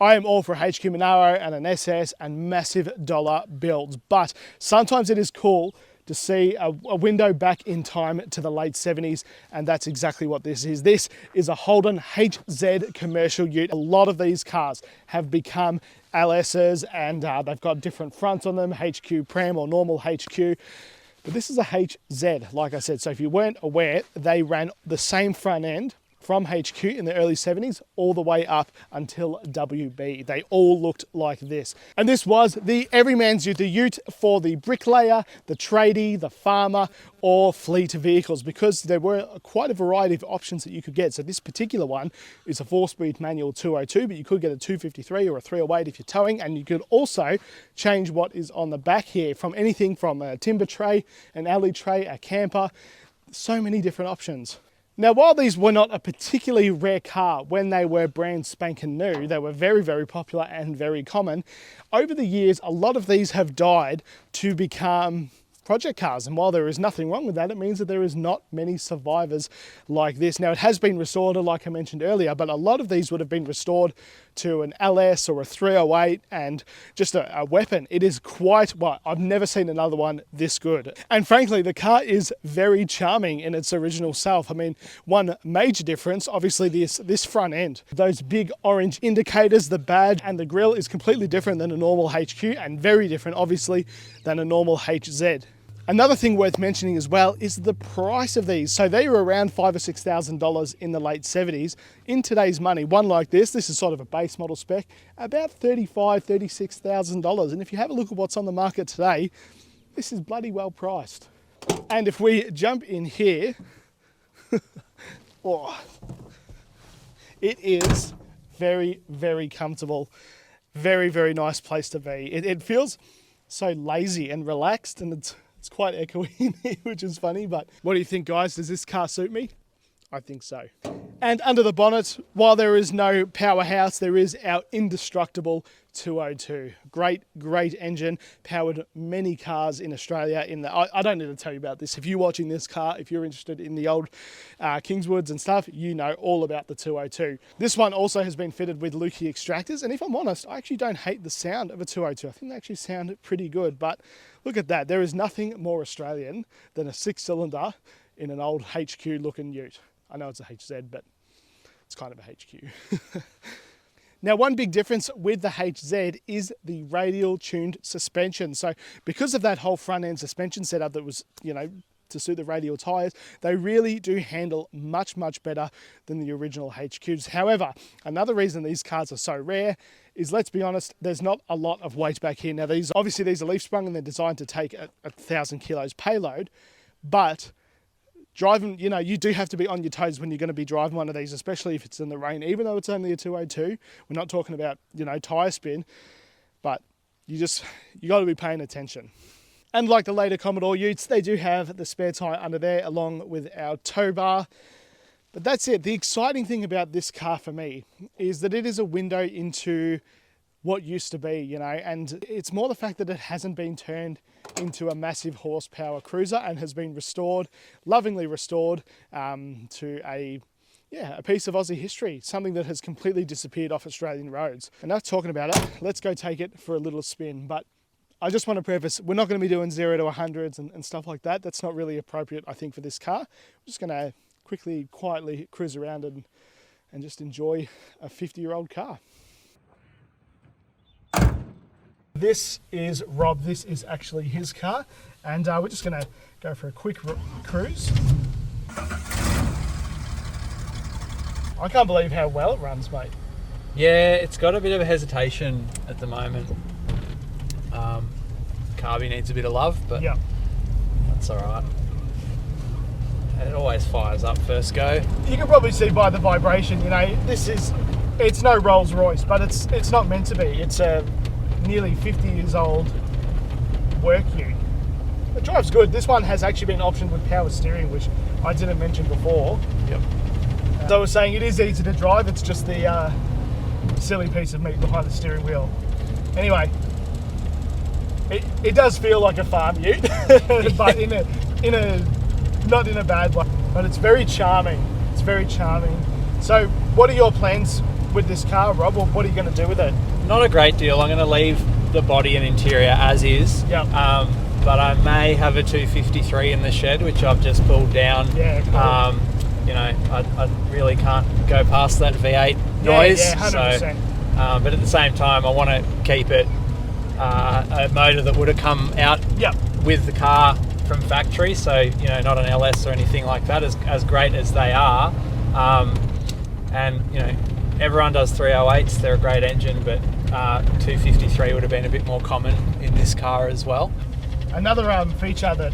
I am all for a HQ Monaro and an SS and massive dollar builds, but sometimes it is cool to see a window back in time to the late 70s, and that's exactly what this is. This is a Holden HZ commercial ute. A lot of these cars have become LSs, and they've got different fronts on them, HQ Pram or normal HQ. But this is a HZ, like I said. So if you weren't aware, they ran the same front end from HQ in the early 70s all the way up until WB. They all looked like this. And this was the everyman's ute, the ute for the bricklayer, the tradie, the farmer, or fleet vehicles, because there were quite a variety of options that you could get. So this particular one is a 4-speed manual 202, but you could get a 253 or a 308 if you're towing, and you could also change what is on the back here from anything from a timber tray, an alley tray, a camper, so many different options. Now, while these were not a particularly rare car when they were brand spanking new, they were very, very popular and very common. Over the years, a lot of these have died to become project cars, and while there is nothing wrong with that, it means that there is not many survivors like this. Now, it has been restored, like I mentioned earlier, but a lot of these would have been restored to an LS or a 308 and just a weapon. It is quite, well, I've never seen another one this good. And frankly, the car is very charming in its original self. I mean, one major difference, obviously this front end, those big orange indicators, the badge and the grille is completely different than a normal HQ, and very different, obviously, than a normal HZ. Another thing worth mentioning as well is the price of these. So they were around $5,000 or $6,000 in the late 70s. In today's money, one like this is sort of a base model spec, about $35,000, $36,000. And if you have a look at what's on the market today, this is bloody well priced. And if we jump in here, oh, it is very, very comfortable. Very, very nice place to be. It feels so lazy and relaxed, and it's quite echoey in here, which is funny, but what do you think, guys? Does this car suit me? I think so. And under the bonnet, while there is no powerhouse, there is our indestructible 202. Great, great engine, powered many cars in Australia. I don't need to tell you about this. If you're watching this car, if you're interested in the old Kingswoods and stuff, you know all about the 202. This one also has been fitted with Lukey extractors, and if I'm honest, I actually don't hate the sound of a 202. I think they actually sound pretty good, but look at that. There is nothing more Australian than a 6-cylinder in an old HQ looking ute. I know it's a HZ, but it's kind of a HQ. Now, one big difference with the HZ is the radial tuned suspension. So because of that whole front end suspension setup that was, to suit the radial tyres, they really do handle much, much better than the original HQs. However, another reason these cars are so rare is, let's be honest, there's not a lot of weight back here. Now, these are leaf sprung and they're designed to take a 1,000 kilos payload, but driving, you do have to be on your toes when you're going to be driving one of these, especially if it's in the rain. Even though it's only a 202, we're not talking about, tyre spin, but you got to be paying attention. And like the later Commodore utes, they do have the spare tyre under there along with our tow bar. But that's it. The exciting thing about this car for me is that it is a window into what used to be, and it's more the fact that it hasn't been turned into a massive horsepower cruiser and has been restored, lovingly restored, to a piece of Aussie history, something that has completely disappeared off Australian roads. Enough talking about it, let's go take it for a little spin. But I just want to preface, we're not going to be doing 0 to 100s and stuff like that. That's not really appropriate, I think, for this car. We're just going to quickly, quietly cruise around and just enjoy a 50-year-old car. This is Rob. This is actually his car, and we're just going to go for a quick cruise. I can't believe how well it runs, mate. Yeah, it's got a bit of a hesitation at the moment. Carby needs a bit of love, but yeah, that's all right. It always fires up first go. You can probably see by the vibration, it's no Rolls Royce, but it's not meant to be. It's a nearly 50 years old work ute. It drives good. This one has actually been optioned with power steering, which I didn't mention before. Yep. So I was saying it is easy to drive. It's just the silly piece of meat behind the steering wheel. Anyway, it does feel like a farm ute, but in a not in a bad way. But it's very charming. It's very charming. So, what are your plans with this car, Rob? Or what are you going to do with it? Not a great deal. I'm going to leave the body and interior as is. Yep. But I may have a 253 in the shed, which I've just pulled down. Yeah, cool. You know, I really can't go past that V8 noise. Yeah, 100%. So, but at the same time, I want to keep it a motor that would have come out with the car from factory. So, you know, not an LS or anything like that, as great as they are. And, you know, everyone does 308s. They're a great engine, but 253 would have been a bit more common in this car as well. Another feature that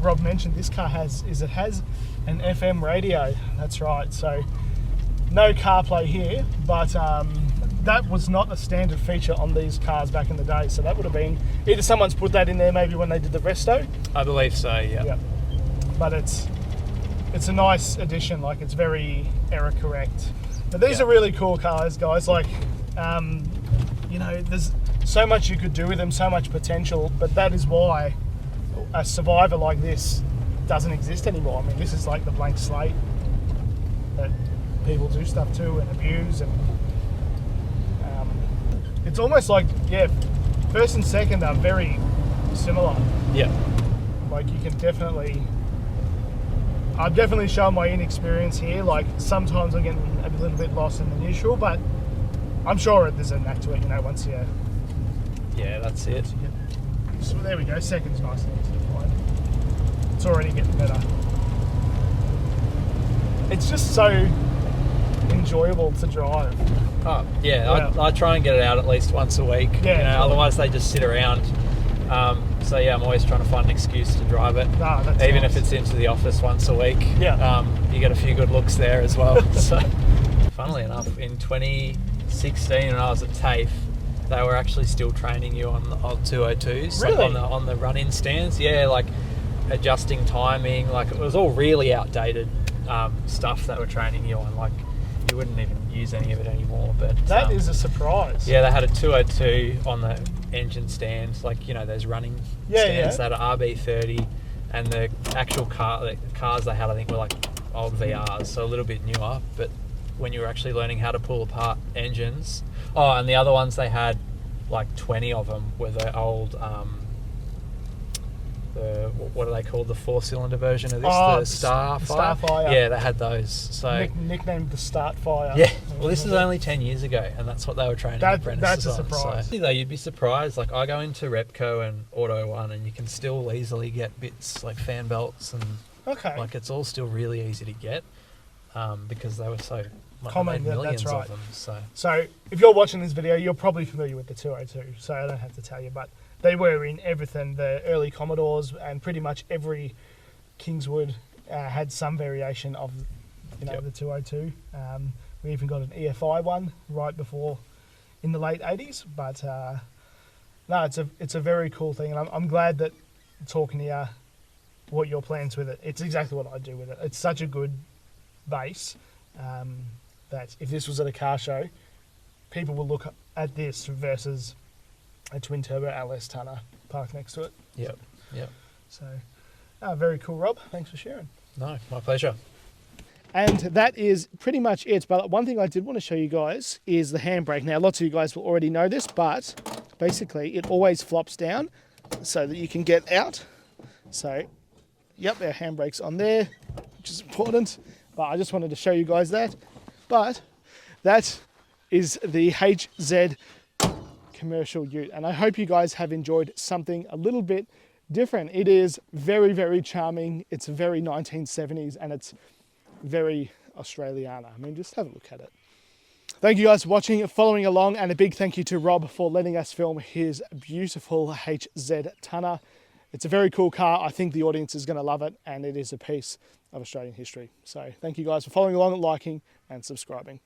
Rob mentioned this car has is it has an FM radio. That's right. So no CarPlay here, but that was not a standard feature on these cars back in the day. So that would have been either someone's put that in there maybe when they did the resto. I believe so. Yeah. But it's a nice addition. Like, it's very error correct. But these are really cool cars, guys. Like, you know, there's so much you could do with them, so much potential, but that is why a Survivor like this doesn't exist anymore. I mean, this is like the blank slate that people do stuff to and abuse, and it's almost like, first and second are very similar. Yeah. Like, you can definitely... I've definitely shown my inexperience here. Like, sometimes I'm getting a little bit lost in the neutral, but I'm sure there's a knack to it, you know, once you... Yeah, that's it. So there we go, second's nice and easy to find. It's already getting better. It's just so enjoyable to drive. Oh, yeah. I try and get it out at least once a week. Yeah, you know, otherwise they just sit around. So yeah, I'm always trying to find an excuse to drive it. Even if it's into the office once a week. Yeah. You get a few good looks there as well. So, funnily enough, in 2016 when I was at TAFE, they were actually still training you on 202s, really? like on the run-in stands. Yeah, like adjusting timing. Like, it was all really outdated stuff that were training you on. Like, you wouldn't even use any of it anymore. But that is a surprise. Yeah, they had a 202 on the engine stands, like, you know, those running stands that are RB30, and the actual cars they had, I think, were like old VRs, so a little bit newer. But when you were actually learning how to pull apart engines, and the other ones they had, like 20 of them, were the old what are they called, the 4-cylinder version of this, the Starfire. Yeah, they had those. So nicknamed the Startfire. Yeah, well, this is only 10 years ago, and that's what they were training apprentices that's a on. surprise. So, you'd be surprised. Like, I go into Repco and Auto One, and you can still easily get bits like fan belts, and like, it's all still really easy to get because they were so common. Millions of them. So if you're watching this video, you're probably familiar with the 202. So I don't have to tell you, but they were in everything. The early Commodores and pretty much every Kingswood had some variation of, you know, the 202. We even got an EFI one right before, in the late 80s. But no, it's a very cool thing, and I'm glad that talking to you, what your plans with it. It's exactly what I do with it. It's such a good base that if this was at a car show, people will look at this versus a twin turbo LS tonner parked next to it. Yep. So, very cool, Rob. Thanks for sharing. No, my pleasure. And that is pretty much it. But one thing I did want to show you guys is the handbrake. Now, lots of you guys will already know this, but basically it always flops down so that you can get out. So, yep, our handbrake's on there, which is important. But I just wanted to show you guys that. But that is the HZ commercial ute, and I hope you guys have enjoyed something a little bit different. It is very, very charming. It's very 1970s, and it's very Australiana. I mean, just have a look at it. Thank you guys for watching, following along, and a big thank you to Rob for letting us film his beautiful HZ Tonner. It's a very cool car. I think the audience is going to love it, and it is a piece of Australian history. So thank you guys for following along, liking and subscribing.